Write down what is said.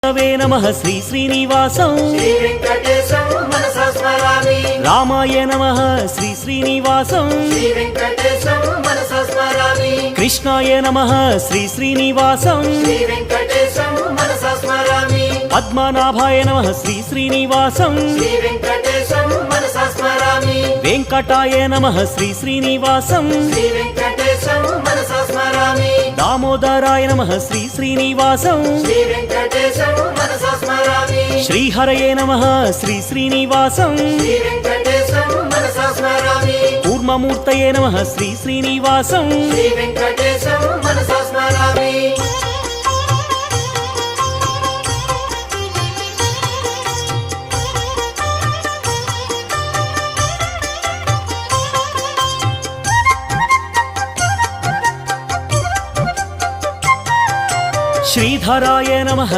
नमः श्री श्रीनिवासं श्री वेंकटेशं मनसा स्मरामि। रामाय नमः श्री श्रीनिवासं श्री वेंकटेशं मनसा स्मरामि। कृष्णाय नमः श्री श्रीनिवासं श्री वेंकटेशं मनसा स्मरामि। पद्मनाभाय नमः श्री श्रीनिवासं श्री वेंकटेशं मनसा स्मरामि। वेंकटाय नमः श्री श्रीनिवासं श्री वेंकटेशं मनसा स्मरामि। दामोदराय नमः श्री श्रीनिवासं श्री वेंकटेशं मनसा स्मरामि। श्रीहरये नमः श्री श्रीनिवासं श्री वेंकटेशं मनसा स्मरामि। कूर्ममूर्तये नमः श्री श्रीनिवासं श्री वेंकटेशं मनसा स्मरामि। श्रीधराय नमः।